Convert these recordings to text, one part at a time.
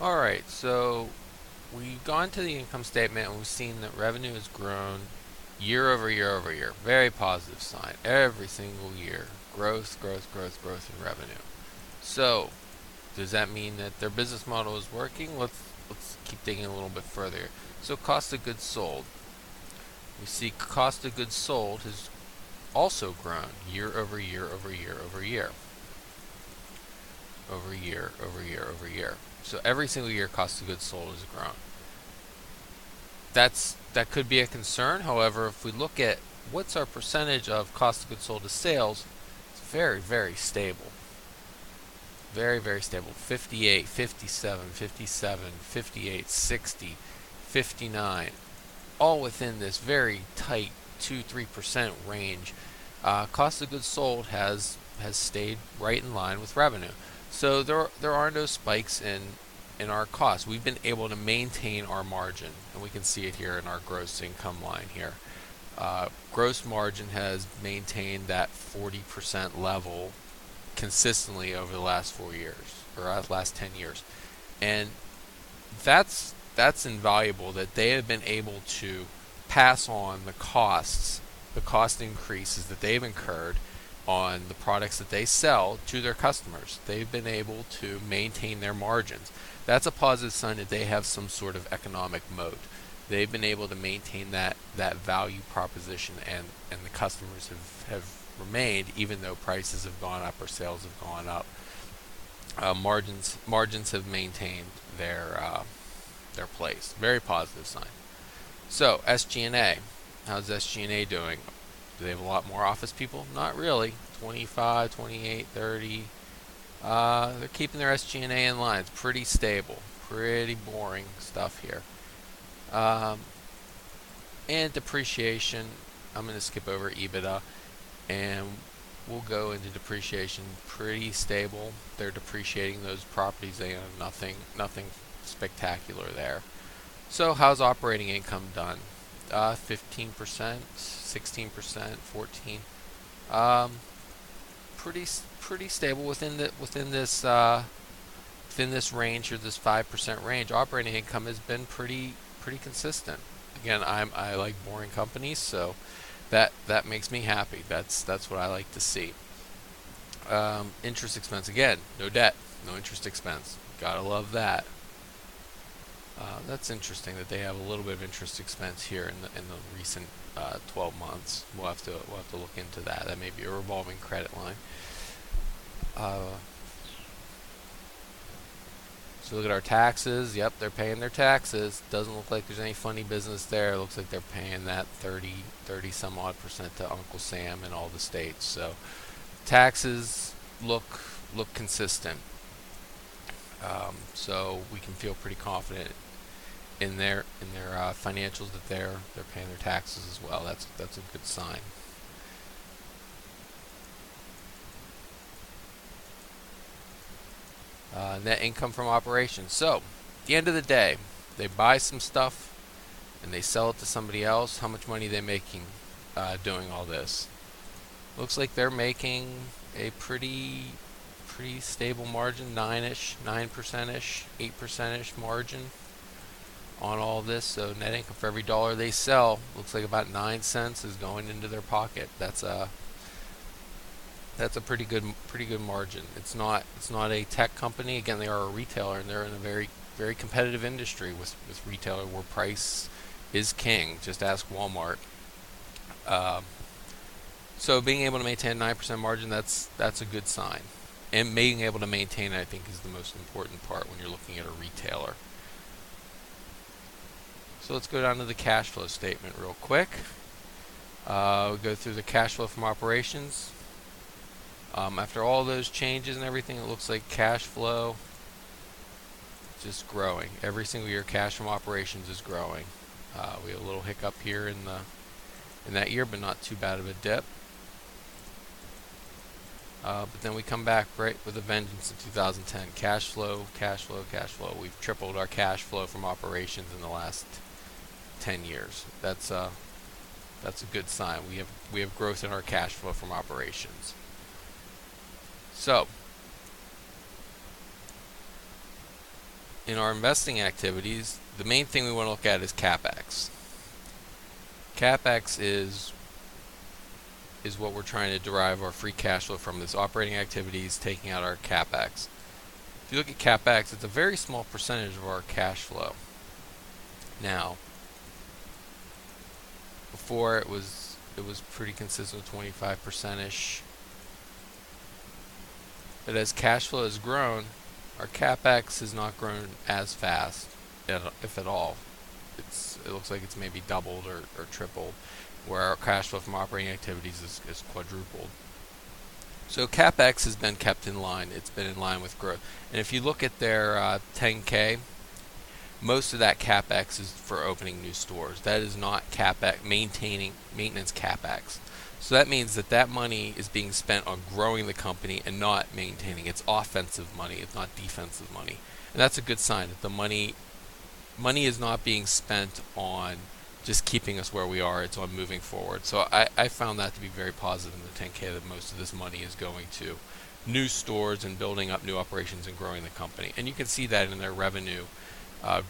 Alright, so we've gone to the income statement and we've seen that revenue has grown year over year over year. Very positive sign. Every single year. Growth, growth, growth, growth in revenue. So, does that mean that their business model is working? Let's keep digging a little bit further. So cost of goods sold. We see cost of goods sold has also grown year over year over year over year. Over year over year over year. So every single year cost of goods sold has grown. That could be a concern. However, if we look at what's our percentage of cost of goods sold to sales, it's very, very stable. Very, very stable. 58, 57, 57, 58, 60, 59. All within this very tight 2-3% range. Cost of goods sold has stayed right in line with revenue. So there are no spikes in our costs. We've been able to maintain our margin, and we can see it here in our gross income line here. Gross margin has maintained that 40% level consistently over the last 4 years or last 10 years, and that's invaluable that they have been able to pass on the cost increases that they've incurred on the products that they sell to their customers. They've been able to maintain their margins. That's a positive sign that they have some sort of economic moat. They've been able to maintain that value proposition, and the customers have remained even though prices have gone up or sales have gone up. Margins have maintained their place. Very positive sign. So SG&A, how's SG&A doing? Do they have a lot more office people? Not really. 25, 28, 30. They're keeping their SG&A in line. It's pretty stable. Pretty boring stuff here. And depreciation. I'm going to skip over EBITDA, and we'll go into depreciation. Pretty stable. They're depreciating those properties they own. Nothing spectacular there. So how's operating income done? 15%, 16%, 14. Pretty stable within this range, or this 5% range. Operating income has been pretty consistent. Again, I like boring companies, so that makes me happy. That's what I like to see. Interest expense, again, no debt, no interest expense. Gotta love that. That's interesting that they have a little bit of interest expense here in the recent 12 months. We'll have to look into that. That may be a revolving credit line. So look at our taxes. Yep, they're paying their taxes. Doesn't look like there's any funny business there. It looks like they're paying that 30 some odd percent to Uncle Sam in all the states. So taxes look consistent. So we can feel pretty confident in their financials that they're paying their taxes as well. That's a good sign. Net income from operations. So at the end of the day, they buy some stuff and they sell it to somebody else. How much money are they making doing all this? Looks like they're making a pretty stable margin, 9%ish, 8%ish margin on all this. So net income for every dollar they sell, looks like about 9 cents is going into their pocket. That's a pretty good margin. It's not a tech company. Again, they are a retailer, and they're in a very competitive industry with retailer where price is king. Just ask Walmart. So being able to maintain a 9% margin, that's a good sign. And being able to maintain it, I think, is the most important part when you're looking at a retailer. So let's go down to the cash flow statement real quick. We'll go through the cash flow from operations. After all those changes and everything, it looks like cash flow just growing. Every single year, cash from operations is growing. We had a little hiccup here in that year, but not too bad of a dip. But then we come back right with a vengeance in 2010. Cash flow, cash flow, cash flow. We've tripled our cash flow from operations in the last 10 years. That's a good sign. We have growth in our cash flow from operations. So in our investing activities, the main thing we want to look at is CapEx. CapEx is what we're trying to derive our free cash flow from, this operating activities, taking out our CapEx. If you look at CapEx, it's a very small percentage of our cash flow. Now, before it was pretty consistent with 25%ish. But as cash flow has grown, our CapEx has not grown as fast, if at all. It looks like it's maybe doubled or tripled, where our cash flow from operating activities is quadrupled. So CapEx has been kept in line. It's been in line with growth. And if you look at their 10K, most of that CapEx is for opening new stores. That is not CapEx, maintenance CapEx. So that means that money is being spent on growing the company and not maintaining. It's offensive money. It's not defensive money. And that's a good sign that the money is not being spent on just keeping us where we are. It's on moving forward. So I found that to be very positive in the 10K, that most of this money is going to new stores and building up new operations and growing the company. And you can see that in their revenue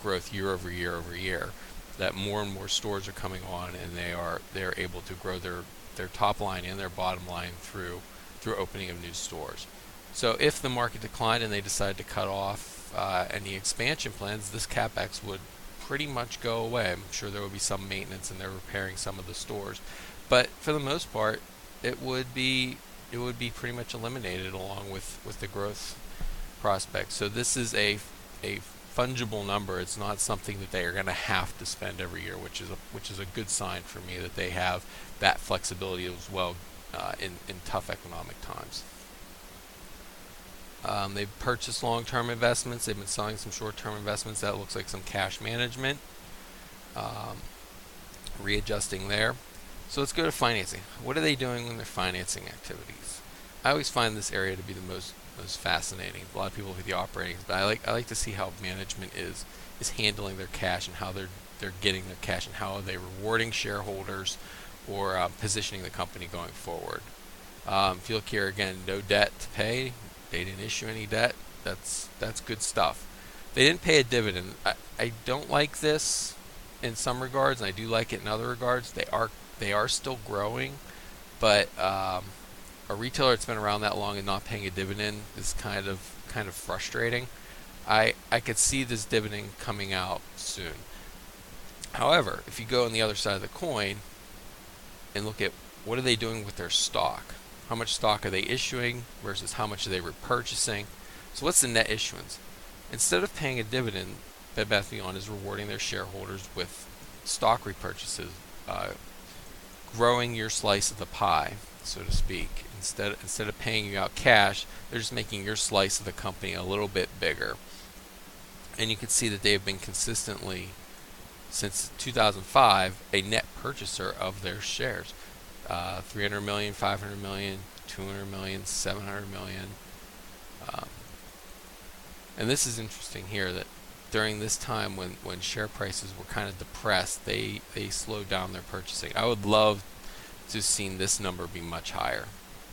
growth year over year, that more and more stores are coming on, and they're able to grow their top line and their bottom line through opening of new stores. So if the market declined and they decided to cut off any expansion plans, this CapEx would pretty much go away. I'm sure there would be some maintenance and they're repairing some of the stores, but for the most part, it would be pretty much eliminated along with the growth prospects. So this is a fungible number. It's not something that they are going to have to spend every year, which is a good sign for me that they have that flexibility as well in tough economic times. They've purchased long-term investments. They've been selling some short-term investments. That looks like some cash management, readjusting there. So let's go to financing. What are they doing in their financing activities? I always find this area to be the most fascinating. A lot of people look at the operating, but I like to see how management is handling their cash and how they're getting their cash and how are they rewarding shareholders or positioning the company going forward. If you look here again, no debt to pay. They didn't issue any debt. That's good stuff. They didn't pay a dividend. I don't like this in some regards, and I do like it in other regards. They are still growing, but a retailer that's been around that long and not paying a dividend is kind of frustrating. I could see this dividend coming out soon. However, if you go on the other side of the coin and look at what are they doing with their stock, how much stock are they issuing versus how much are they repurchasing. So what's the net issuance? Instead of paying a dividend, Bed Bath & Beyond is rewarding their shareholders with stock repurchases, growing your slice of the pie, so to speak. Instead of paying you out cash, they're just making your slice of the company a little bit bigger. And you can see that they have been consistently, since 2005, a net purchaser of their shares. 300 million, 500 million, 200 million, 700 million. And this is interesting here, that during this time when share prices were kind of depressed, they slowed down their purchasing. I would love to have seen this number be much higher.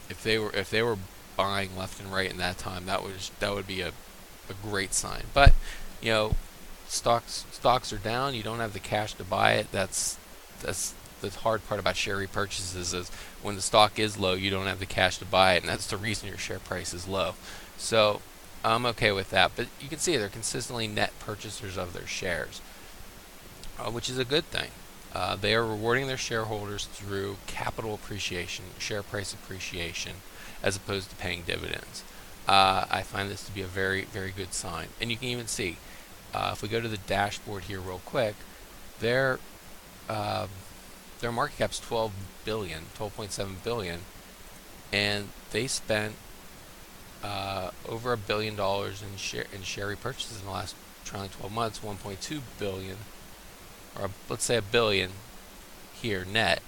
If they were buying left and right in that time, that would be a great sign. But you know, stocks are down. You don't have the cash to buy it. That's the hard part about share repurchases, is when the stock is low, you don't have the cash to buy it, and that's the reason your share price is low. So I'm okay with that. But you can see they're consistently net purchasers of their shares, which is a good thing. They are rewarding their shareholders through capital appreciation, share price appreciation, as opposed to paying dividends. I find this to be a very, very good sign. And you can even see, if we go to the dashboard here real quick, their market cap's $12.7 billion, and they spent over $1 billion in share repurchases in the last trailing 12 months, 1.2 billion, or let's say $1 billion here net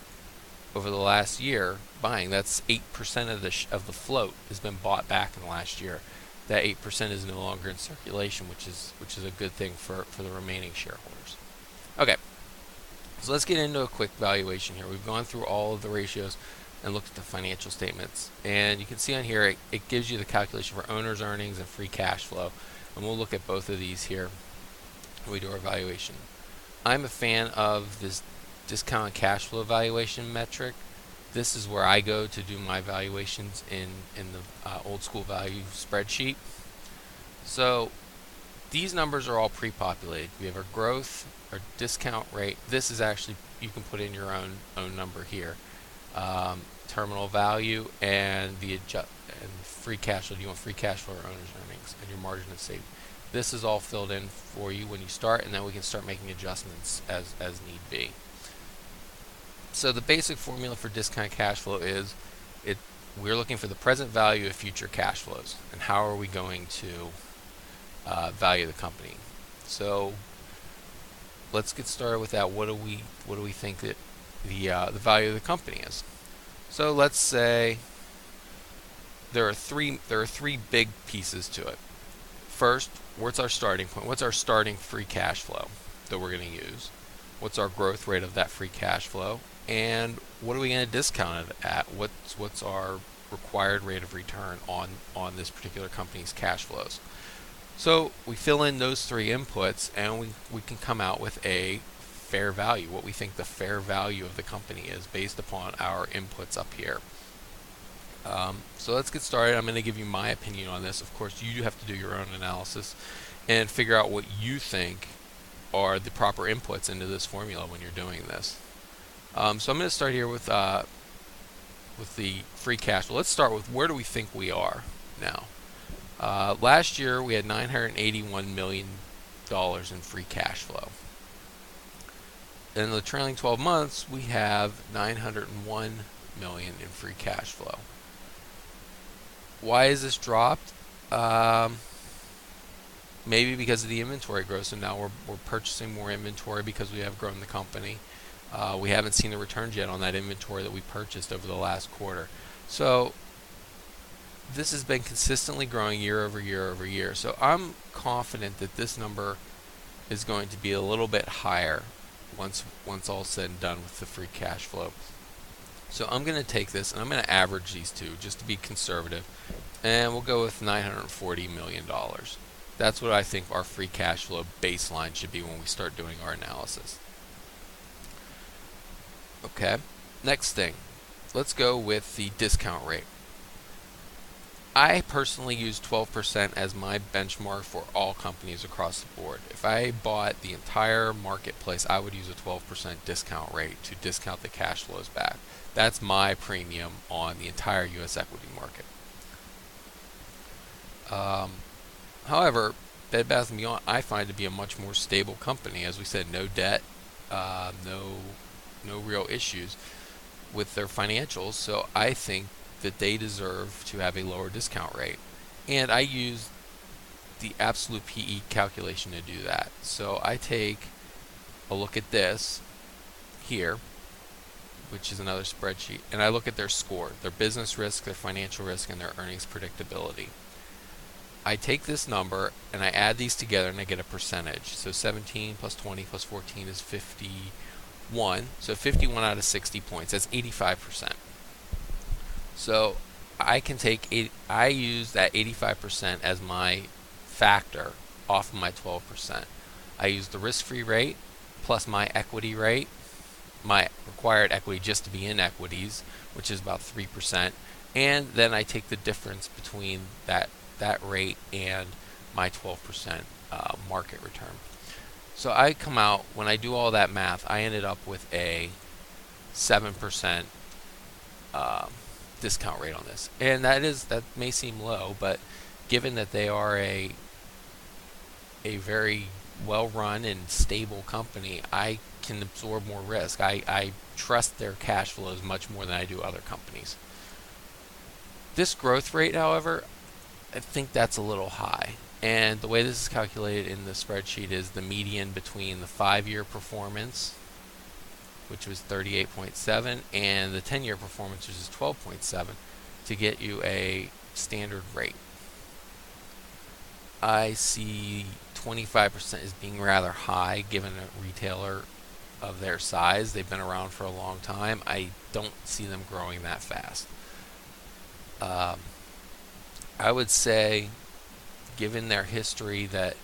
over the last year buying. That's 8% of the float has been bought back in the last year. That 8% is no longer in circulation, which is a good thing for the remaining shareholders. Okay, so let's get into a quick valuation here. We've gone through all of the ratios and looked at the financial statements, and you can see on here it gives you the calculation for owner's earnings and free cash flow, and we'll look at both of these here when we do our valuation. I'm a fan of this discounted cash flow valuation metric. This is where I go to do my valuations in the old school value spreadsheet. So these numbers are all pre-populated. We have our growth, our discount rate. This is actually, you can put in your own number here. Terminal value and the free cash flow. Do you want free cash flow or owner's earnings and your margin of safety? This is all filled in for you when you start, and then we can start making adjustments as need be. So the basic formula for discounted cash flow is we're looking for the present value of future cash flows, and how are we going to value the company. So let's get started with that. What do we think that the value of the company is? So let's say there are three big pieces to it. First, what's our starting point? What's our starting free cash flow that we're going to use? What's our growth rate of that free cash flow? And what are we going to discount it at? What's our required rate of return on this particular company's cash flows? So we fill in those three inputs, and we can come out with a fair value, what we think the fair value of the company is based upon our inputs up here. So let's get started. I'm going to give you my opinion on this. Of course, you have to do your own analysis and figure out what you think are the proper inputs into this formula when you're doing this. So I'm going to start here with the free cash flow. Let's start with where do we think we are now. Last year we had $981 million in free cash flow. In the trailing 12 months we have $901 million in free cash flow. Why is this dropped? Maybe because of the inventory growth. So now we're purchasing more inventory because we have grown the company. We haven't seen the returns yet on that inventory that we purchased over the last quarter. So this has been consistently growing year over year over year. So I'm confident that this number is going to be a little bit higher once all said and done with the free cash flow. So I'm going to take this and I'm going to average these two just to be conservative, and we'll go with $940 million. That's what I think our free cash flow baseline should be when we start doing our analysis. Okay, next thing, let's go with the discount rate. I personally use 12% as my benchmark for all companies across the board. If I bought the entire marketplace, I would use a 12% discount rate to discount the cash flows back. That's my premium on the entire U.S. equity market. However, Bed Bath & Beyond I find to be a much more stable company. As we said, no debt, no real issues with their financials, so I think that they deserve to have a lower discount rate. And I use the absolute PE calculation to do that. So I take a look at this here, which is another spreadsheet, and I look at their score, their business risk, their financial risk, and their earnings predictability. I take this number and I add these together and I get a percentage. So 17 plus 20 plus 14 is 51. So 51 out of 60 points. That's 85%. So I use that 85% as my factor off of my 12%. I use the risk-free rate plus my equity rate, my required equity just to be in equities, which is about 3%, and then I take the difference between that rate and my 12% market return. So I come out, when I do all that math, I ended up with a 7% discount rate on this. And that may seem low, but given that they are a very well-run and stable company, I can absorb more risk. I trust their cash flows much more than I do other companies. This growth rate, however, I think that's a little high. And the way this is calculated in the spreadsheet is the median between the 5-year performance, which was 38.7, and the 10-year performance, which is 12.7, to get you a standard rate. I see 25% as being rather high given a retailer of their size. They've been around for a long time. I don't see them growing that fast. I would say, given their history, that